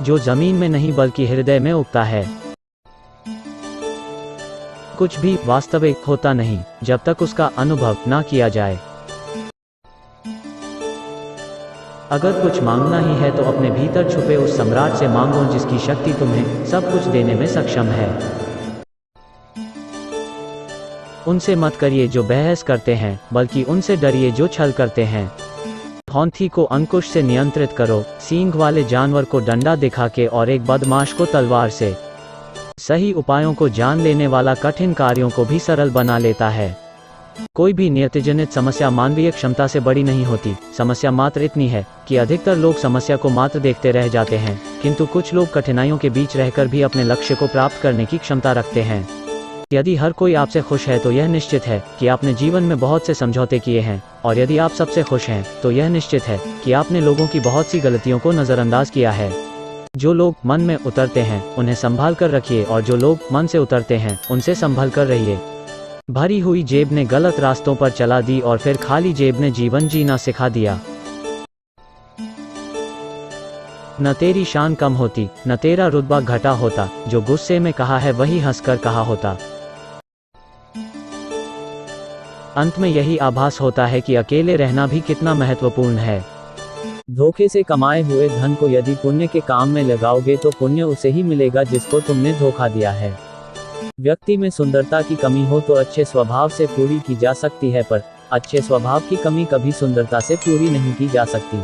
जो जमीन में नहीं बल्कि हृदय में उगता है। कुछ भी वास्तविक होता नहीं जब तक उसका अनुभव ना किया जाए। अगर कुछ मांगना ही है तो अपने भीतर छुपे उस सम्राट से मांगो जिसकी शक्ति तुम्हें सब कुछ देने में सक्षम है। उनसे मत करिए जो बहस करते हैं, बल्कि उनसे डरिए जो छल करते हैं। हाथी को अंकुश से नियंत्रित करो, सींग वाले जानवर को डंडा दिखा के और एक बदमाश को तलवार से। सही उपायों को जान लेने वाला कठिन कार्यों को भी सरल बना लेता है। कोई भी नियतिजनित समस्या मानवीय क्षमता से बड़ी नहीं होती। समस्या मात्र इतनी है कि अधिकतर लोग समस्या को मात्र देखते रह जाते हैं, किंतु कुछ लोग कठिनाइयों के बीच रहकर भी अपने लक्ष्य को प्राप्त करने की क्षमता रखते हैं। यदि हर कोई आपसे खुश है तो यह निश्चित है कि आपने जीवन में बहुत से समझौते किए हैं, और यदि आप सबसे खुश हैं तो यह निश्चित है कि आपने लोगों की बहुत सी गलतियों को नज़रअंदाज किया है। जो लोग मन में उतरते हैं उन्हें संभाल कर रखिए, और जो लोग मन से उतरते हैं उनसे संभल कर रहिए। भरी हुई जेब ने गलत रास्तों पर चला दी और फिर खाली जेब ने जीवन जीना सिखा दिया। न तेरी शान कम होती, न तेरा रुतबा घटा होता, जो गुस्से में कहा है वही हंसकर कहा होता। अंत में यही आभास होता है कि अकेले रहना भी कितना महत्वपूर्ण है। धोखे से कमाए हुए धन को यदि पुण्य के काम में लगाओगे तो पुण्य उसे ही मिलेगा जिसको तुमने धोखा दिया है। व्यक्ति में सुंदरता की कमी हो तो अच्छे स्वभाव से पूरी की जा सकती है, पर अच्छे स्वभाव की कमी कभी सुंदरता से पूरी नहीं की जा सकती।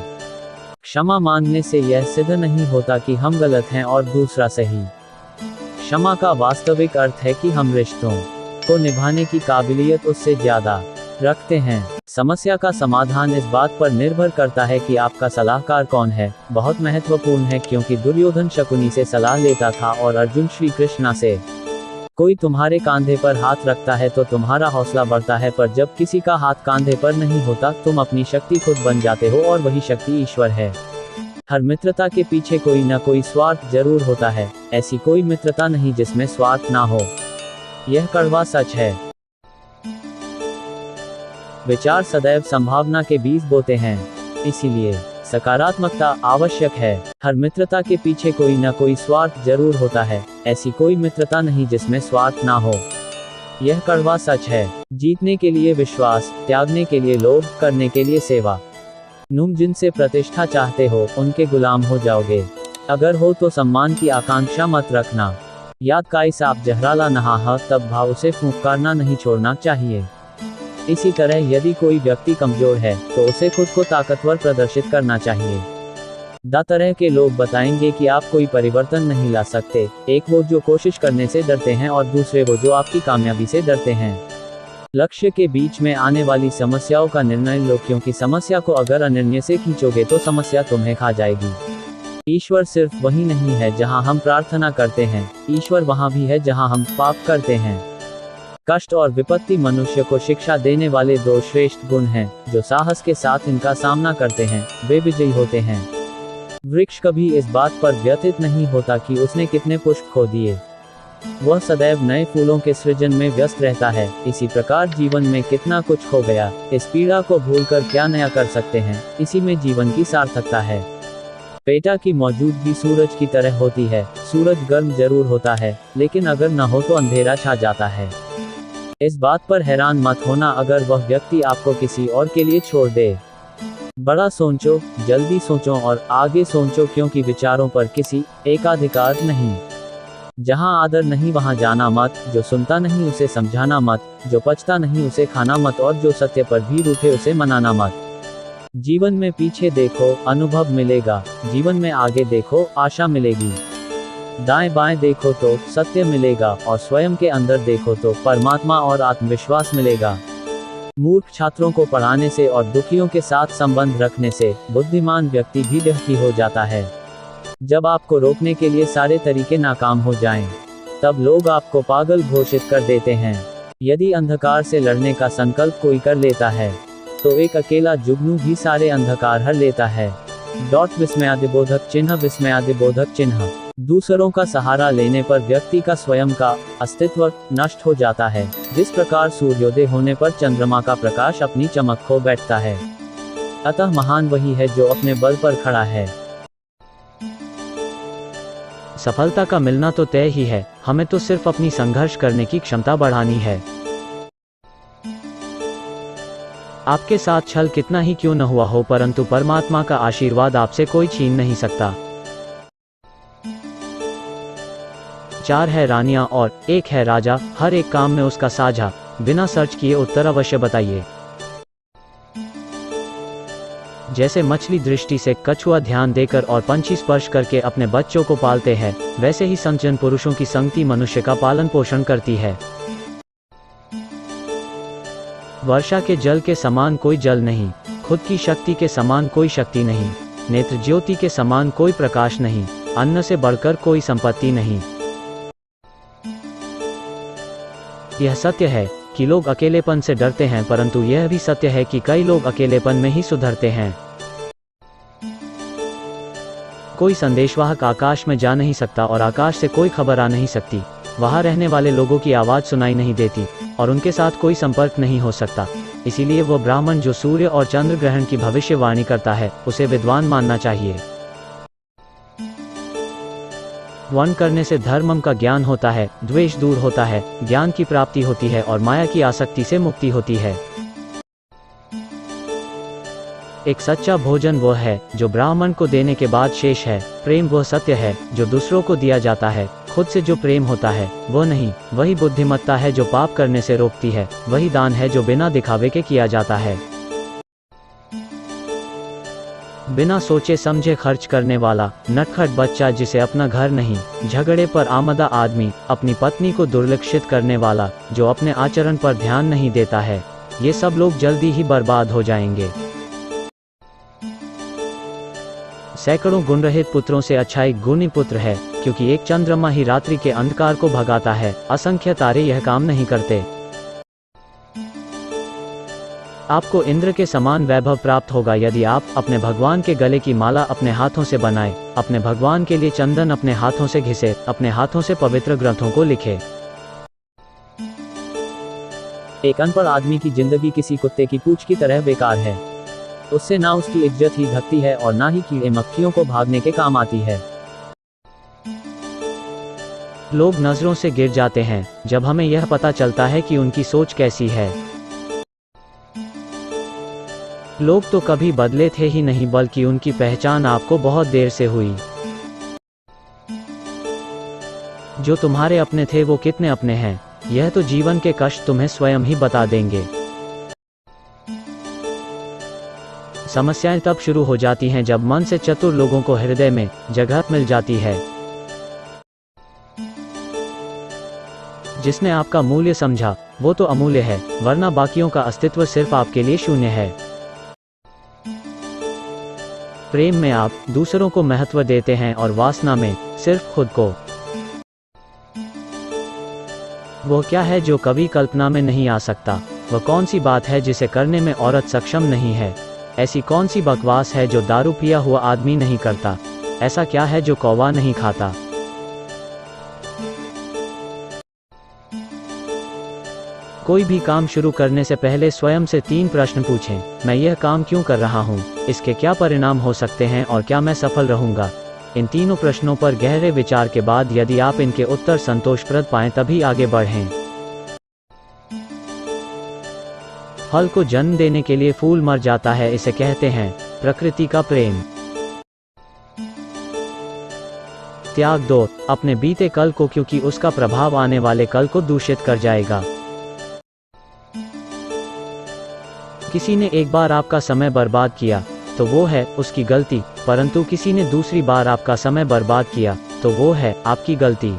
क्षमा मांगने से यह सिद्ध नहीं होता कि हम गलत हैं और दूसरा सही। क्षमा का वास्तविक अर्थ है कि हम रिश्तों को निभाने की काबिलियत उससे ज्यादा रखते हैं। समस्या का समाधान इस बात पर निर्भर करता है कि आपका सलाहकार कौन है। बहुत महत्वपूर्ण है, क्योंकि दुर्योधन शकुनी से सलाह लेता था और अर्जुन श्री कृष्णा से। कोई तुम्हारे कांधे पर हाथ रखता है तो तुम्हारा हौसला बढ़ता है, पर जब किसी का हाथ कांधे पर नहीं होता तुम अपनी शक्ति खुद बन जाते हो, और वही शक्ति ईश्वर है। हर मित्रता के पीछे कोई न कोई स्वार्थ जरूर होता है। ऐसी कोई मित्रता नहीं जिसमें स्वार्थ ना हो। यह कड़वा सच है। विचार सदैव संभावना के बीज बोते हैं, इसीलिए सकारात्मकता आवश्यक है। हर मित्रता के पीछे कोई न कोई स्वार्थ जरूर होता है। ऐसी कोई मित्रता नहीं जिसमें स्वार्थ ना हो। यह कड़वा सच है। जीतने के लिए विश्वास, त्यागने के लिए लोभ, करने के लिए सेवा। तुम जिनसे प्रतिष्ठा चाहते हो उनके गुलाम हो जाओगे। अगर हो तो सम्मान की आकांक्षा मत रखना। याद काई साप जहराला नहा है तब भाव उसे फुंकारना नहीं छोड़ना चाहिए। इसी तरह यदि कोई व्यक्ति कमजोर है तो उसे खुद को ताकतवर प्रदर्शित करना चाहिए। दा तरह के लोग बताएंगे कि आप कोई परिवर्तन नहीं ला सकते। एक वो जो कोशिश करने से डरते हैं और दूसरे वो जो आपकी कामयाबी से डरते हैं। लक्ष्य के बीच में आने वाली समस्याओं का निर्णय लो, क्योंकि समस्या को अगर अनिर्णय से खींचोगे तो समस्या तुम्हें खा जाएगी। ईश्वर सिर्फ वही नहीं है जहां हम प्रार्थना करते हैं, ईश्वर वहां भी है जहां हम पाप करते हैं। कष्ट और विपत्ति मनुष्य को शिक्षा देने वाले दो श्रेष्ठ गुण हैं। जो साहस के साथ इनका सामना करते हैं वे विजयी होते हैं। वृक्ष कभी इस बात पर व्यथित नहीं होता कि उसने कितने पुष्प खो दिए। वह सदैव नए फूलों के सृजन में व्यस्त रहता है। इसी प्रकार जीवन में कितना कुछ खो गया, इस पीड़ा को भूलकर क्या नया कर सकते हैं, इसी में जीवन की सार्थकता है। पेटा की मौजूदगी सूरज की तरह होती है। सूरज गर्म जरूर होता है, लेकिन अगर न हो तो अंधेरा छा जाता है। इस बात पर हैरान मत होना अगर वह व्यक्ति आपको किसी और के लिए छोड़ दे। बड़ा सोचो, जल्दी सोचो और आगे सोचो, क्योंकि विचारों पर किसी एकाधिकार नहीं। जहां आदर नहीं वहां जाना मत। जो सुनता नहीं उसे समझाना मत। जो पचता नहीं उसे खाना मत, और जो सत्य पर भी रूठे उसे मनाना मत। जीवन में पीछे देखो, अनुभव मिलेगा। जीवन में आगे देखो, आशा मिलेगी। दाएं बाएं देखो तो सत्य मिलेगा, और स्वयं के अंदर देखो तो परमात्मा और आत्मविश्वास मिलेगा। मूर्ख छात्रों को पढ़ाने से और दुखियों के साथ संबंध रखने से बुद्धिमान व्यक्ति भी दुखी हो जाता है। जब आपको रोकने के लिए सारे तरीके नाकाम हो जाएं, तब लोग आपको पागल घोषित कर देते हैं। यदि अंधकार से लड़ने का संकल्प कोई कर लेता है तो एक अकेला जुगनू भी सारे अंधकार हर लेता है। विस्मयादिबोधक चिन्ह, विस्मयादिबोधक चिन्ह। दूसरों का सहारा लेने पर व्यक्ति का स्वयं का अस्तित्व नष्ट हो जाता है। जिस प्रकार सूर्योदय होने पर चंद्रमा का प्रकाश अपनी चमक खो बैठता है। अतः महान वही है जो अपने बल पर खड़ा है। सफलता का मिलना तो तय ही है, हमें तो सिर्फ अपनी संघर्ष करने की क्षमता बढ़ानी है। आपके साथ छल कितना ही क्यों न हुआ हो, परंतु परमात्मा का आशीर्वाद आपसे कोई छीन नहीं सकता। 4 है रानियां और 1 है राजा, हर एक काम में उसका साझा। बिना सर्च किए उत्तर अवश्य बताइए। जैसे मछली दृष्टि से, कछुआ ध्यान देकर और पंछी स्पर्श करके अपने बच्चों को पालते हैं, वैसे ही संतजन पुरुषों की संगति मनुष्य का पालन पोषण करती है। वर्षा के जल के समान कोई जल नहीं, खुद की शक्ति के समान कोई शक्ति नहीं, नेत्र ज्योति के समान कोई प्रकाश नहीं, अन्न से बढ़कर कोई संपत्ति नहीं। यह सत्य है कि लोग अकेलेपन से डरते हैं, परंतु यह भी सत्य है कि कई लोग अकेलेपन में ही सुधरते हैं। कोई संदेशवाहक आकाश में जा नहीं सकता और आकाश से कोई खबर आ नहीं सकती। वहां रहने वाले लोगों की आवाज सुनाई नहीं देती और उनके साथ कोई संपर्क नहीं हो सकता। इसीलिए वह ब्राह्मण जो सूर्य और चंद्र ग्रहण की भविष्यवाणी करता है, उसे विद्वान मानना चाहिए। वन करने से धर्मम का ज्ञान होता है, द्वेष दूर होता है, ज्ञान की प्राप्ति होती है और माया की आसक्ति से मुक्ति होती है। एक सच्चा भोजन वह है जो ब्राह्मण को देने के बाद शेष है। प्रेम वह सत्य है जो दूसरों को दिया जाता है, खुद से जो प्रेम होता है वो नहीं। वही बुद्धिमत्ता है जो पाप करने से रोकती है। वही दान है जो बिना दिखावे के किया जाता है। बिना सोचे समझे खर्च करने वाला नटखट बच्चा जिसे अपना घर नहीं, झगड़े पर आमदा आदमी, अपनी पत्नी को दुर्लक्षित करने वाला जो अपने आचरण पर ध्यान नहीं देता है, ये सब लोग जल्दी ही बर्बाद हो जाएंगे। सैकड़ों गुणरहित पुत्रों से अच्छा एक गुणी पुत्र है, क्योंकि एक चंद्रमा ही रात्रि के अंधकार को भगाता है, असंख्य तारे यह काम नहीं करते। आपको इंद्र के समान वैभव प्राप्त होगा यदि आप अपने भगवान के गले की माला अपने हाथों से बनाएं, अपने भगवान के लिए चंदन अपने हाथों से घिसे, अपने हाथों से पवित्र ग्रंथों को लिखे। एक अनपढ़ आदमी की जिंदगी किसी कुत्ते की पूंछ की तरह बेकार है। उससे ना उसकी इज्जत ही ढकती है और ना ही कीड़े मक्खियों को भागने के काम आती है। लोग नजरों से गिर जाते हैं जब हमें यह पता चलता है कि उनकी सोच कैसी है। लोग तो कभी बदले थे ही नहीं, बल्कि उनकी पहचान आपको बहुत देर से हुई। जो तुम्हारे अपने थे वो कितने अपने हैं, यह तो जीवन के कष्ट तुम्हें स्वयं ही बता देंगे। समस्याएं तब शुरू हो जाती हैं जब मन से चतुर लोगों को हृदय में जगह मिल जाती है। जिसने आपका मूल्य समझा वो तो अमूल्य है, वरना बाकियों का अस्तित्व सिर्फ आपके लिए शून्य है। प्रेम में आप दूसरों को महत्व देते हैं और वासना में सिर्फ खुद को। वो क्या है जो कभी कल्पना में नहीं आ सकता? वह कौन सी बात है जिसे करने में औरत सक्षम नहीं है? ऐसी कौन सी बकवास है जो दारू पिया हुआ आदमी नहीं करता? ऐसा क्या है जो कौवा नहीं खाता? कोई भी काम शुरू करने से पहले स्वयं से 3 प्रश्न पूछें। मैं यह काम क्यों कर रहा हूँ? इसके क्या परिणाम हो सकते हैं और क्या मैं सफल रहूंगा? इन तीनों प्रश्नों पर गहरे विचार के बाद यदि आप इनके उत्तर संतोषप्रद पाएं तभी आगे बढ़ें। फल को जन्म देने के लिए फूल मर जाता है, इसे कहते हैं प्रकृति का प्रेम। त्याग दो अपने बीते कल को, क्योंकि उसका प्रभाव आने वाले कल को दूषित कर जाएगा। किसी ने एक बार आपका समय बर्बाद किया तो वो है उसकी गलती, परंतु किसी ने दूसरी बार आपका समय बर्बाद किया तो वो है आपकी गलती।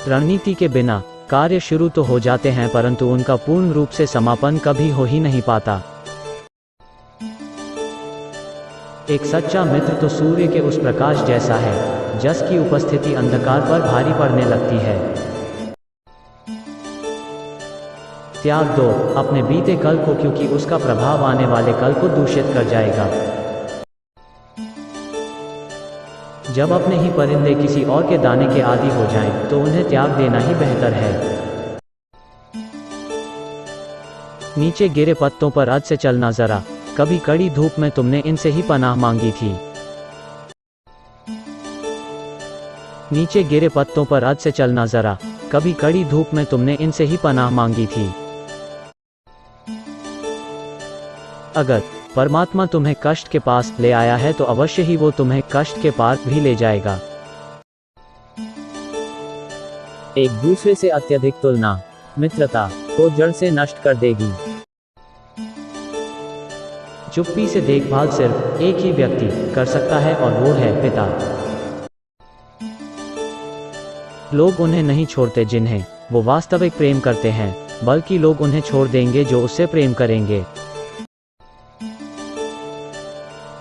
रणनीति के बिना कार्य शुरू तो हो जाते हैं, परंतु उनका पूर्ण रूप से समापन कभी हो ही नहीं पाता। एक सच्चा मित्र तो सूर्य के उस प्रकाश जैसा है जिसकी उपस्थिति अंधकार पर भारी पड़ने लगती है। त्याग दो अपने बीते कल को, क्योंकि उसका प्रभाव आने वाले कल को दूषित कर जाएगा। जब अपने ही परिंदे किसी और के दाने के आदी हो जाएं, तो उन्हें त्याग देना ही बेहतर है। नीचे गिरे पत्तों पर अध से चलना जरा, कभी कड़ी धूप में तुमने इनसे ही पनाह मांगी थी। नीचे गिरे पत्तों पर अद से चलना जरा, कभी कड़ी धूप में तुमने इनसे ही पनाह मांगी थी। अगर परमात्मा तुम्हें कष्ट के पास ले आया है तो अवश्य ही वो तुम्हें कष्ट के पार भी ले जाएगा। एक दूसरे से अत्यधिक तुलना मित्रता को जड़ से नष्ट कर देगी। चुप्पी से देखभाल सिर्फ एक ही व्यक्ति कर सकता है और वो है पिता। लोग उन्हें नहीं छोड़ते जिन्हें वो वास्तविक प्रेम करते हैं, बल्कि लोग उन्हें छोड़ देंगे जो उससे प्रेम करेंगे।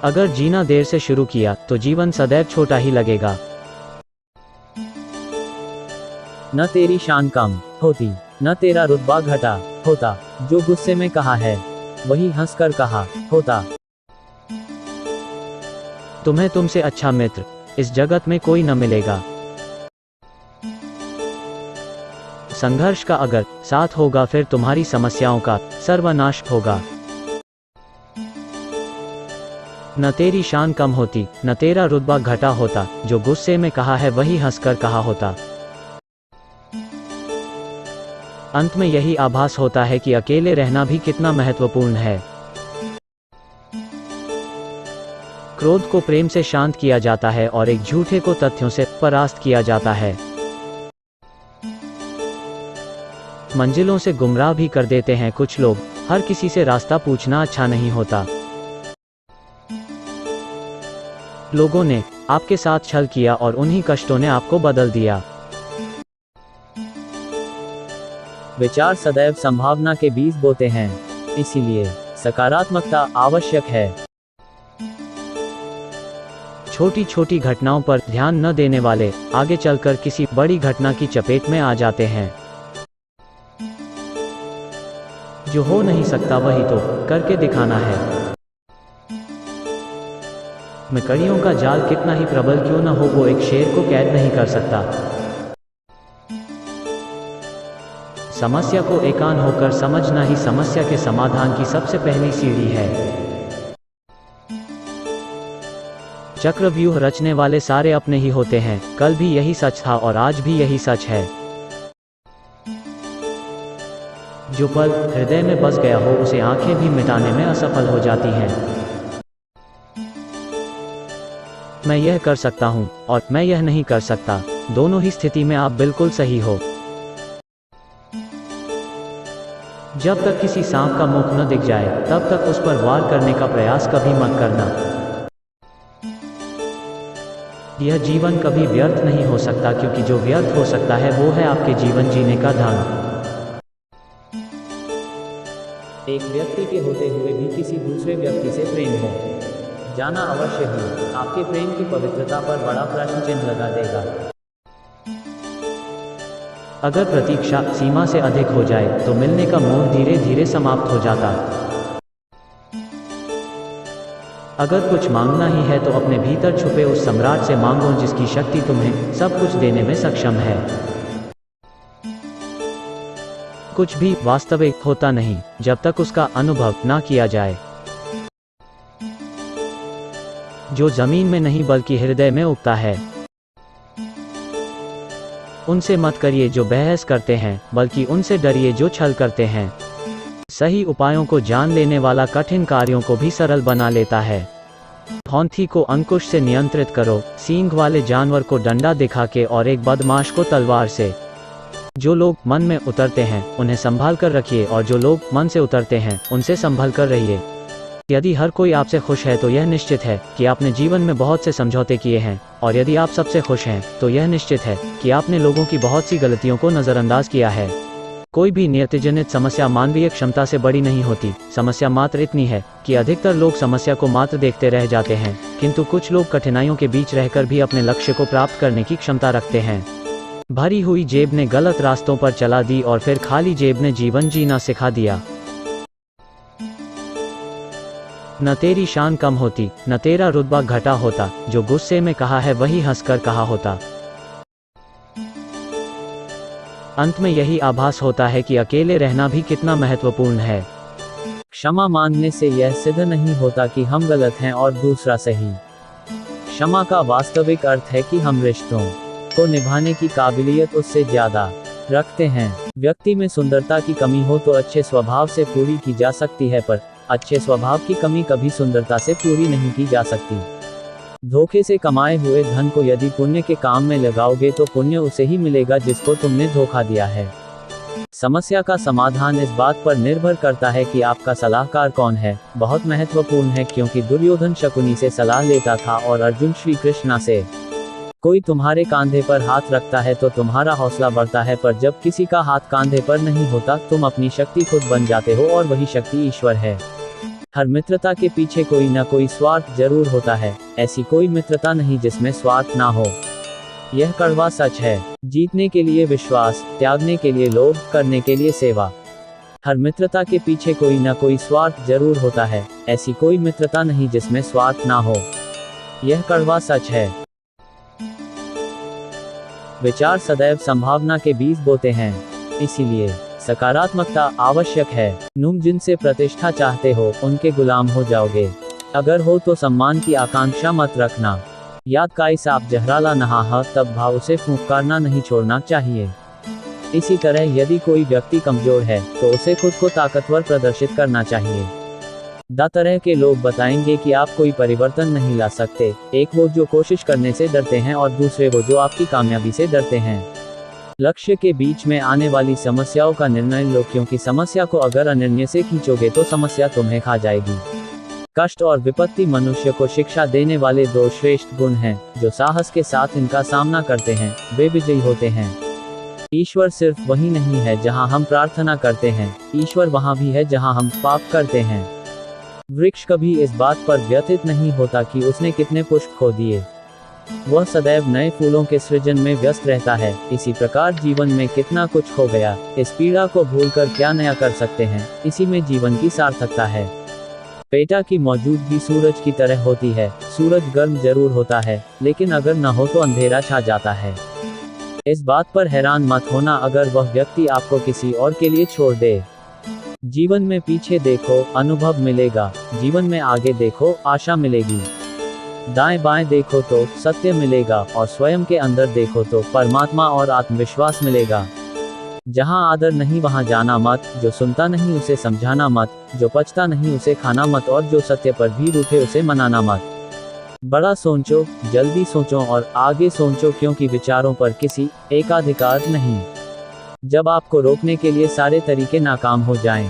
अगर जीना देर से शुरू किया तो जीवन सदैव छोटा ही लगेगा। न तेरी शान कम होती, न तेरा रुतबा घटा होता, जो गुस्से में कहा है वही हंसकर कहा होता। तुम्हें तुमसे अच्छा मित्र इस जगत में कोई न मिलेगा। संघर्ष का अगर साथ होगा फिर तुम्हारी समस्याओं का सर्वनाश होगा। न तेरी शान कम होती, न तेरा रुतबा घटा होता, जो गुस्से में कहा है वही हंसकर कहा होता। अंत में यही आभास होता है कि अकेले रहना भी कितना महत्वपूर्ण है। क्रोध को प्रेम से शांत किया जाता है और एक झूठे को तथ्यों से परास्त किया जाता है। मंजिलों से गुमराह भी कर देते हैं कुछ लोग, हर किसी से रास्ता पूछना अच्छा नहीं होता। लोगों ने आपके साथ छल किया और उन्हीं कष्टों ने आपको बदल दिया। विचार सदैव संभावना के बीज बोते हैं, इसीलिए सकारात्मकता आवश्यक है। छोटी छोटी घटनाओं पर ध्यान न देने वाले आगे चलकर किसी बड़ी घटना की चपेट में आ जाते हैं। जो हो नहीं सकता वही तो करके दिखाना है। मकड़ियों का जाल कितना ही प्रबल क्यों न हो, वो एक शेर को कैद नहीं कर सकता। समस्या को एकांत होकर समझना ही समस्या के समाधान की सबसे पहली सीढ़ी है। चक्रव्यूह रचने वाले सारे अपने ही होते हैं, कल भी यही सच था और आज भी यही सच है। जो पल हृदय में बस गया हो उसे आंखें भी मिटाने में असफल हो जाती हैं। मैं यह कर सकता हूं और मैं यह नहीं कर सकता, दोनों ही स्थिति में आप बिल्कुल सही हो। जब तक किसी सांप का मुख न दिख जाए तब तक उस पर वार करने का प्रयास कभी मत करना। यह जीवन कभी व्यर्थ नहीं हो सकता, क्योंकि जो व्यर्थ हो सकता है वो है आपके जीवन जीने का ढंग। एक व्यक्ति के होते हुए भी किसी दूसरे व्यक्ति से प्रेम हो जाना अवश्य ही आपके प्रेम की पवित्रता पर बड़ा प्रश्न चिन्ह लगा देगा। अगर प्रतीक्षा सीमा से अधिक हो जाए तो मिलने का मोह धीरे धीरे समाप्त हो जाता। अगर कुछ मांगना ही है तो अपने भीतर छुपे उस सम्राट से मांगो जिसकी शक्ति तुम्हें सब कुछ देने में सक्षम है। कुछ भी वास्तविक होता नहीं जब तक उसका अनुभव ना किया जाए। जो जमीन में नहीं बल्कि हृदय में उगता है, उनसे मत करिए जो बहस करते हैं, बल्कि उनसे डरिए जो छल करते हैं। सही उपायों को जान लेने वाला कठिन कार्यों को भी सरल बना लेता है। हाथी को अंकुश से नियंत्रित करो, सींग वाले जानवर को डंडा दिखा के और एक बदमाश को तलवार से। जो लोग मन में उतरते हैं उन्हें संभाल कर रखिए और जो लोग मन से उतरते हैं उनसे संभल कर रहिए। यदि हर कोई आपसे खुश है तो यह निश्चित है कि आपने जीवन में बहुत से समझौते किए हैं, और यदि आप सबसे खुश हैं तो यह निश्चित है कि आपने लोगों की बहुत सी गलतियों को नज़रअंदाज किया है। कोई भी नियतिजनित समस्या मानवीय क्षमता से बड़ी नहीं होती। समस्या मात्र इतनी है कि अधिकतर लोग समस्या को मात्र देखते रह जाते हैं, किंतु कुछ लोग कठिनाइयों के बीच रहकर भी अपने लक्ष्य को प्राप्त करने की क्षमता रखते हैं। भरी हुई जेब ने गलत रास्तों पर चला दी और फिर खाली जेब ने जीवन जीना सिखा दिया। न तेरी शान कम होती, न तेरा रुतबा घटा होता, जो गुस्से में कहा है वही हंसकर कहा होता। अंत में यही आभास होता है कि अकेले रहना भी कितना महत्वपूर्ण है। क्षमा मांगने से यह सिद्ध नहीं होता कि हम गलत हैं और दूसरा सही। क्षमा का वास्तविक अर्थ है कि हम रिश्तों को निभाने की काबिलियत उससे ज्यादा रखते हैं। व्यक्ति में सुंदरता की कमी हो तो अच्छे स्वभाव से पूरी की जा सकती है, पर अच्छे स्वभाव की कमी कभी सुंदरता से पूरी नहीं की जा सकती। धोखे से कमाए हुए धन को यदि पुण्य के काम में लगाओगे तो पुण्य उसे ही मिलेगा जिसको तुमने धोखा दिया है। समस्या का समाधान इस बात पर निर्भर करता है कि आपका सलाहकार कौन है। बहुत महत्वपूर्ण है, क्योंकि दुर्योधन शकुनी से सलाह लेता था और अर्जुन श्री कृष्णा से। कोई तुम्हारे कांधे पर हाथ रखता है तो तुम्हारा हौसला बढ़ता है, पर जब किसी का हाथ कांधे पर नहीं होता तुम अपनी शक्ति खुद बन जाते हो, और वही शक्ति ईश्वर है। हर मित्रता के पीछे कोई ना कोई स्वार्थ जरूर होता है। ऐसी कोई मित्रता नहीं जिसमें स्वार्थ ना हो। यह कड़वा सच है। जीतने के लिए विश्वास, त्यागने के लिए लोभ, करने के लिए सेवा। हर मित्रता के पीछे कोई ना कोई स्वार्थ जरूर होता है। ऐसी कोई मित्रता नहीं जिसमें स्वार्थ ना हो। यह कड़वा सच है। विचार सदैव संभावना के बीज बोते हैं, इसीलिए सकारात्मकता आवश्यक है। तुम जिनसे प्रतिष्ठा चाहते हो उनके गुलाम हो जाओगे। अगर हो तो सम्मान की आकांक्षा मत रखना। याद काई साप जहराला नहा तब भाव उसे फुंकारना नहीं छोड़ना चाहिए। इसी तरह यदि कोई व्यक्ति कमजोर है तो उसे खुद को ताकतवर प्रदर्शित करना चाहिए। दा तरह के लोग बताएंगे कि आप कोई परिवर्तन नहीं ला सकते। एक वो जो कोशिश करने से डरते हैं और दूसरे वो जो आपकी कामयाबी से डरते हैं। लक्ष्य के बीच में आने वाली समस्याओं का निर्णय लो, क्योंकि समस्या को अगर अनिर्णय से खींचोगे तो समस्या तुम्हें खा जाएगी। कष्ट और विपत्ति मनुष्य को शिक्षा देने वाले दो श्रेष्ठ गुण हैं। जो साहस के साथ इनका सामना करते हैं वे विजयी होते हैं। ईश्वर सिर्फ वही नहीं है जहां हम प्रार्थना करते हैं, ईश्वर वहां भी है जहां हम पाप करते हैं। वृक्ष कभी इस बात पर व्यथित नहीं होता कि उसने कितने पुष्प खो दिए। वह सदैव नए फूलों के सृजन में व्यस्त रहता है। इसी प्रकार जीवन में कितना कुछ खो गया, इस पीड़ा को भूलकर क्या नया कर सकते हैं, इसी में जीवन की सार्थकता है। पेटा की मौजूदगी सूरज की तरह होती है। सूरज गर्म जरूर होता है, लेकिन अगर न हो तो अंधेरा छा जाता है। इस बात पर हैरान मत होना अगर वह व्यक्ति आपको किसी और के लिए छोड़ दे। जीवन में पीछे देखो, अनुभव मिलेगा। जीवन में आगे देखो, आशा मिलेगी। दाएं बाएं देखो तो सत्य मिलेगा, और स्वयं के अंदर देखो तो परमात्मा और आत्मविश्वास मिलेगा। जहां आदर नहीं वहां जाना मत। जो सुनता नहीं उसे समझाना मत। जो पचता नहीं उसे खाना मत, और जो सत्य पर भी रूठे उसे मनाना मत। बड़ा सोचो, जल्दी सोचो और आगे सोचो, क्योंकि विचारों पर किसी एकाधिकार नहीं। जब आपको रोकने के लिए सारे तरीके नाकाम हो जाएं,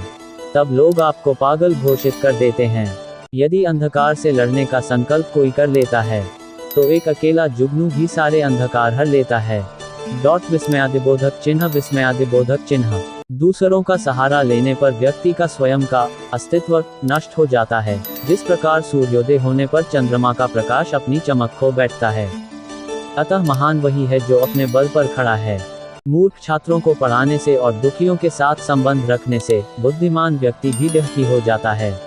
तब लोग आपको पागल घोषित कर देते हैं। यदि अंधकार से लड़ने का संकल्प कोई कर लेता है तो एक अकेला जुगनू भी सारे अंधकार हर लेता है। विस्मयादिबोधक चिन्ह, विस्मयादिबोधक चिन्ह। दूसरों का सहारा लेने पर व्यक्ति का स्वयं का अस्तित्व नष्ट हो जाता है। जिस प्रकार सूर्योदय होने पर चंद्रमा का प्रकाश अपनी चमक खो बैठता है। अतः महान वही है जो अपने बल पर खड़ा है। मूर्ख छात्रों को पढ़ाने से और दुखियों के साथ संबंध रखने से बुद्धिमान व्यक्ति भी डहकी हो जाता है।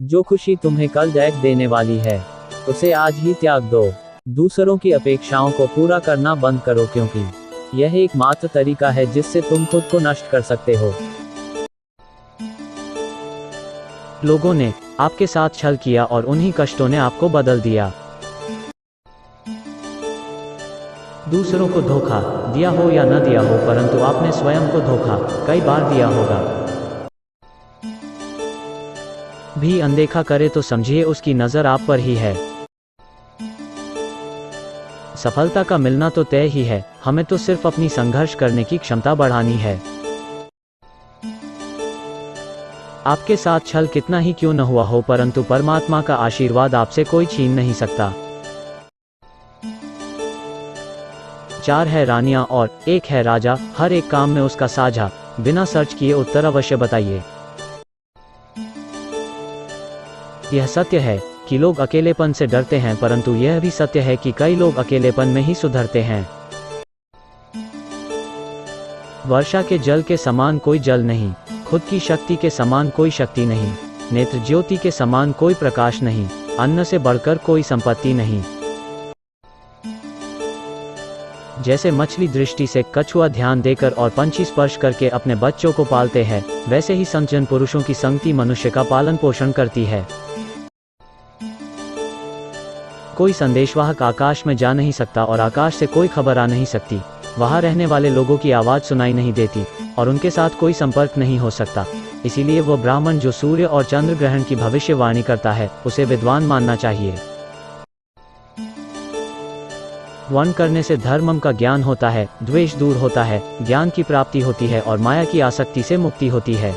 जो खुशी तुम्हें कल जैक देने वाली है उसे आज ही त्याग दो। दूसरों की अपेक्षाओं को पूरा करना बंद करो, क्योंकि यह एकमात्र तरीका है जिससे तुम खुद को नष्ट कर सकते हो। लोगों ने आपके साथ छल किया और उन्हीं कष्टों ने आपको बदल दिया। दूसरों को धोखा दिया हो या न दिया हो, परंतु आपने स्वयं को धोखा कई बार दिया होगा। भी अनदेखा करे तो समझिए उसकी नजर आप पर ही है। सफलता का मिलना तो तय ही है, हमें तो सिर्फ अपनी संघर्ष करने की क्षमता बढ़ानी है। आपके साथ छल कितना ही क्यों न हुआ हो, परंतु परमात्मा का आशीर्वाद आपसे कोई छीन नहीं सकता। 4 है रानियां और 1 है राजा, हर एक काम में उसका साझा। बिना सर्च किए उत्तर अवश्य बताइए। यह सत्य है कि लोग अकेलेपन से डरते हैं, परंतु यह भी सत्य है कि कई लोग अकेलेपन में ही सुधरते हैं। वर्षा के जल के समान कोई जल नहीं, खुद की शक्ति के समान कोई शक्ति नहीं, नेत्र ज्योति के समान कोई प्रकाश नहीं, अन्न से बढ़कर कोई संपत्ति नहीं। जैसे मछली दृष्टि से, कछुआ ध्यान देकर और पंछी स्पर्श करके अपने बच्चों को पालते हैं, वैसे ही संतजन पुरुषों की संगति मनुष्य का पालन पोषण करती है। कोई संदेशवाहक आकाश में जा नहीं सकता और आकाश से कोई खबर आ नहीं सकती। वहाँ रहने वाले लोगों की आवाज़ सुनाई नहीं देती और उनके साथ कोई संपर्क नहीं हो सकता। इसीलिए वो ब्राह्मण जो सूर्य और चंद्र ग्रहण की भविष्यवाणी करता है, उसे विद्वान मानना चाहिए। वर्ण करने से धर्मम का ज्ञान होता है, द्वेष दूर होता है, ज्ञान की प्राप्ति होती है और माया की आसक्ति से मुक्ति होती है।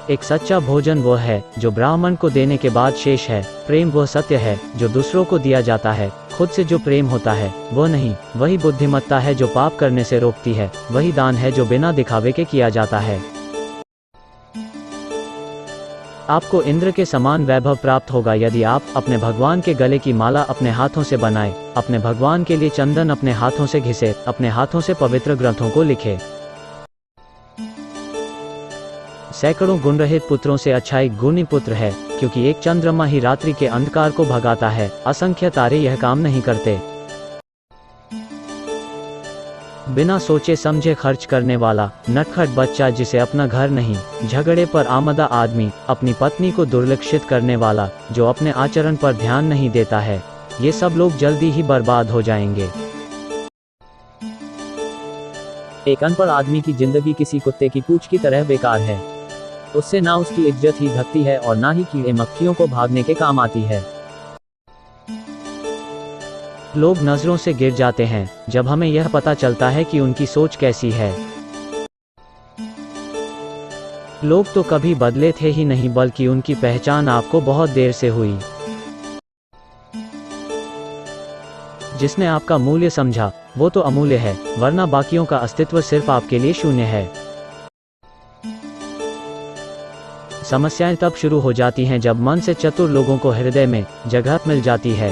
एक सच्चा भोजन वो है जो ब्राह्मण को देने के बाद शेष है। प्रेम वह सत्य है जो दूसरों को दिया जाता है, खुद से जो प्रेम होता है वो नहीं। वही बुद्धिमत्ता है जो पाप करने से रोकती है। वही दान है जो बिना दिखावे के किया जाता है। आपको इंद्र के समान वैभव प्राप्त होगा यदि आप अपने भगवान के गले की माला अपने हाथों से बनाएं, अपने भगवान के लिए चंदन अपने हाथों से घिसे, अपने हाथों से पवित्र ग्रंथों को लिखे। सैकड़ों गुणरहित पुत्रों से अच्छा एक गुणी पुत्र है, क्योंकि एक चंद्रमा ही रात्रि के अंधकार को भगाता है, असंख्य तारे यह काम नहीं करते। बिना सोचे समझे खर्च करने वाला नटखट बच्चा जिसे अपना घर नहीं, झगड़े पर आमदा आदमी, अपनी पत्नी को दुर्लक्षित करने वाला जो अपने आचरण पर ध्यान नहीं देता है, ये सब लोग जल्दी ही बर्बाद हो जाएंगे। एक अनपढ़ आदमी की जिंदगी किसी कुत्ते की पूंछ की तरह बेकार है। उससे ना उसकी इज्जत ही घटती है और ना ही कीड़े मक्खियों को भागने के काम आती है। लोग नजरों से गिर जाते हैं जब हमें यह पता चलता है कि उनकी सोच कैसी है। लोग तो कभी बदले थे ही नहीं, बल्कि उनकी पहचान आपको बहुत देर से हुई। जिसने आपका मूल्य समझा वो तो अमूल्य है, वरना बाकियों का अस्तित्व सिर्फ आपके लिए शून्य है। समस्याएं तब शुरू हो जाती हैं जब मन से चतुर लोगों को हृदय में जगह मिल जाती है।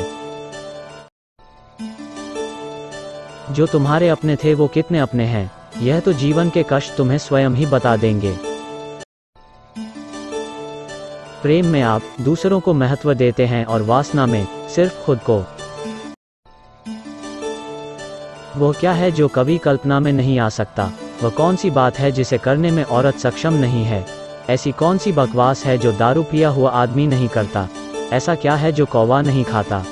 जो तुम्हारे अपने थे वो कितने अपने हैं, यह तो जीवन के कष्ट तुम्हें स्वयं ही बता देंगे। प्रेम में आप दूसरों को महत्व देते हैं और वासना में सिर्फ खुद को। वो क्या है जो कभी कल्पना में नहीं आ सकता? वह कौन सी बात है जिसे करने में औरत सक्षम नहीं है? ऐसी कौन सी बकवास है जो दारू पिया हुआ आदमी नहीं करता? ऐसा क्या है जो कौवा नहीं खाता?